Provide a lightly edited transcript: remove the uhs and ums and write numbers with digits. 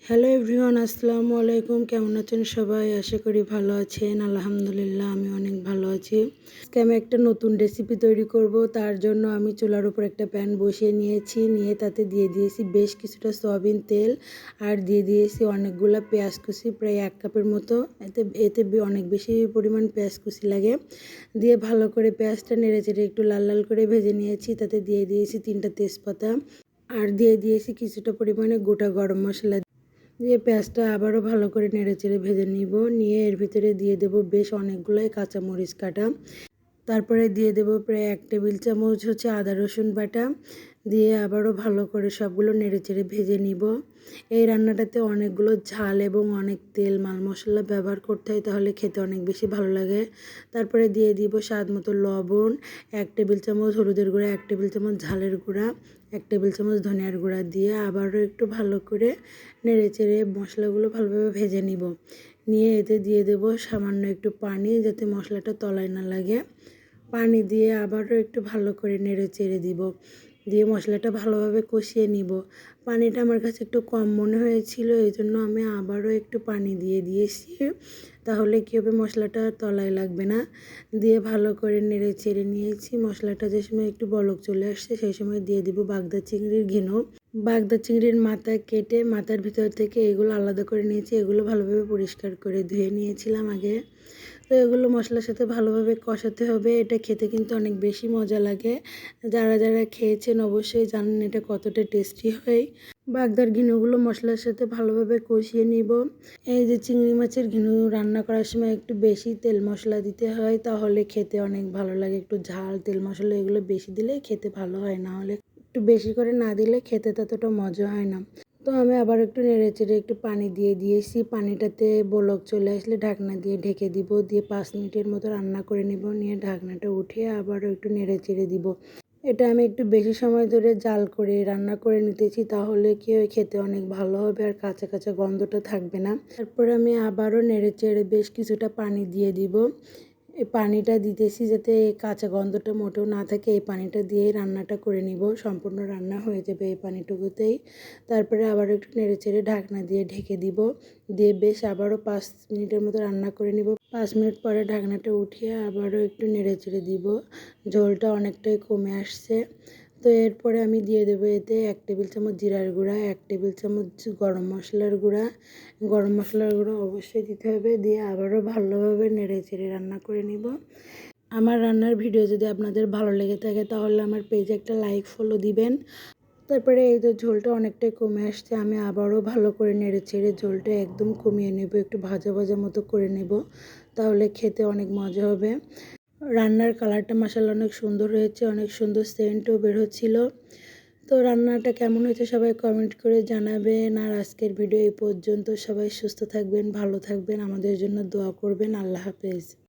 Hello everyone, আসসালামু আলাইকুম। কেমন আছেন সবাই? আশা করি ভালো আছেন। আলহামদুলিল্লাহ, আমি অনেক ভালো আছি। আজকে আমি একটা নতুন রেসিপি তৈরি করব। তার জন্য আমি চুলার উপর একটা প্যান বসিয়ে নিয়েছি। নিয়ে তাতে দিয়ে দিয়েছি বেশ কিছুটা সয়াবিন তেল, আর দিয়ে দিয়েছি অনেকগুলো পেঁয়াজ কুচি, প্রায় 1 কাপের মতো। এতে অনেক বেশি পরিমাণ পেঁয়াজ কুচি লাগে। দিয়ে ভালো করে পেঁয়াজটা নেড়েচেড়ে একটু লাল লাল করে ভেজে নিয়েছি। তাতে দিয়ে দিয়েছি 3টা তেজপাতা, আর দিয়ে দিয়েছি কিছুটা পরিমাণে গোটা গরম মশলা। দিয়ে পেঁয়াজটা আবারও ভালো করে নেড়েচেড়ে ভেজে নিব। নিয়ে এর ভিতরে দিয়ে দেব বেশ অনেকগুলোই কাঁচামরিচ কাটা। তারপরে দিয়ে দেব প্রায় 1 টেবিল চামচ আদা রসুন বাটা। দিয়ে আবারও ভালো করে সবগুলো নেড়েচেড়ে ভেজে নিব। এই রান্নাটাতে অনেকগুলো ঝাল এবং অনেক তেল মাল মশলা ব্যবহার করতে হয়, তাহলে খেতে অনেক বেশি ভালো লাগে। তারপরে দিয়ে দিব স্বাদ মতো লবণ, 1 টেবিল চামচ হলুদের গুঁড়া, 1 টেবিল চামচ ঝালের গুঁড়া, 1 টেবিল চামচ ধনিয়ার গুঁড়া দিয়ে আবারও একটু ভালো করে নেড়েচেড়ে মশলাগুলো ভালোভাবে ভেজে নিব। নিয়ে এতে দিয়ে দেব সামান্য একটু পানি, যাতে মশলাটা তলায় না লাগে। পানি দিয়ে আবারও একটু ভালো করে নেড়েচেড়ে দিব। দিয়ে মশলাটা ভালোভাবে কষিয়ে নিব। পানিটা আমার কাছে একটু কম মনে হয়েছিল, এই জন্য আমি আবারও একটু পানি দিয়ে দিয়েছি। তাহলে কী হবে, মশলাটা তলায় লাগবে না। দিয়ে ভালো করে নেড়েচেড়ে নিয়েছি। মশলাটা যে সময় একটু বলক চলে আসছে, সেই সময় দিয়ে দিব বাগদা চিংড়ির ঘিনু। বাগদা চিংড়ির মাথা কেটে মাথার ভিতর থেকে এগুলো আলাদা করে নিয়েছি। এগুলো ভালোভাবে পরিষ্কার করে ধুয়ে নিয়েছিলাম আগে। তো এগুলো মশলার সাথে ভালোভাবে কষাতে হবে। এটা খেতে কিন্তু অনেক বেশি মজা লাগে। যারা যারা খেয়েছেন অবশ্যই জানেন এটা কতটা টেস্টি হয়। বাগদার ঘিনুগুলো মশলার সাথে ভালোভাবে কষিয়ে নিব। এই যে চিংড়ি মাছের ঘিনু রান্না করার সময় একটু বেশি তেল মশলা দিতে হয়, তাহলে খেতে অনেক ভালো লাগে। একটু ঝাল তেল মশলা এগুলো বেশি দিলে খেতে ভালো হয়, না হলে একটু বেশি করে না দিলে খেতে ততটা মজা হয় না। তো আমি আবার একটু নেড়েচেড়ে একটু পানি দিয়ে দিয়েছি। পানিটাতে বলক চলে আসলে ঢাকনা দিয়ে ঢেকে দিব। দিয়ে 5 মিনিটের মতো রান্না করে নেব। নিয়ে ঢাকনাটা উঠিয়ে আবারও একটু নেড়েচেড়ে দিব। এটা আমি একটু বেশি সময় ধরে জাল করে রান্না করে নিতেছি, তাহলে কি হয়, খেতে অনেক ভালো হবে আর কাঁচা কাঁচা গন্ধটা থাকবে না। তারপরে আমি আবারও নেড়েচেড়ে বেশ কিছুটা পানি দিয়ে দিব। এই পানিটা দিতেছি যাতে কাঁচা গন্ধটা মোটেও না থাকে। এই পানিটা দিয়েই রান্নাটা করে নিব। সম্পূর্ণ রান্না হয়ে যাবে এই পানিটুকুতেই। তারপরে আবার একটু নেড়েচেড়ে ঢাকনা দিয়ে ঢেকে দিব। দিয়ে বেশ আবারও 5 মিনিটের মতো রান্না করে নিব। 5 মিনিট পরে ঢাকনাটা উঠিয়ে আবারও একটু নেড়েচেড়ে দিব। ঝোলটা অনেকটাই কমে আসছে। তো এরপরে আমি দিয়ে দেবো এতে 1 টেবিল চামচ জিরার গুঁড়া, 1 টেবিল চামচ গরম মশলার গুঁড়া। গরম মশলার গুঁড়ো অবশ্যই দিতে হবে। দিয়ে আবারও ভালোভাবে নেড়েচেড়ে রান্না করে নিব। আমার রান্নার ভিডিও যদি আপনাদের ভালো লেগে থাকে, তাহলে আমার পেজে একটা লাইক ফলো দিবেন। তারপরে এই যে ঝোলটা অনেকটাই কমে আসছে, আমি আবারও ভালো করে নেড়েচেড়ে ঝোলটা একদম কমিয়ে নেব, একটু ভাজা ভাজা মতো করে নেব, তাহলে খেতে অনেক মজা হবে। রান্নার কালারটা মাশাআল্লাহ অনেক সুন্দর হয়েছে, অনেক সুন্দর সেন্টও বের হচ্ছিল। তো রান্নাটা কেমন হয়েছে সবাই কমেন্ট করে জানাবেন। আর আজকের ভিডিও এই পর্যন্ত। সবাই সুস্থ থাকবেন, ভালো থাকবেন, আমাদের জন্য দোয়া করবেন। আল্লাহ হাফেজ।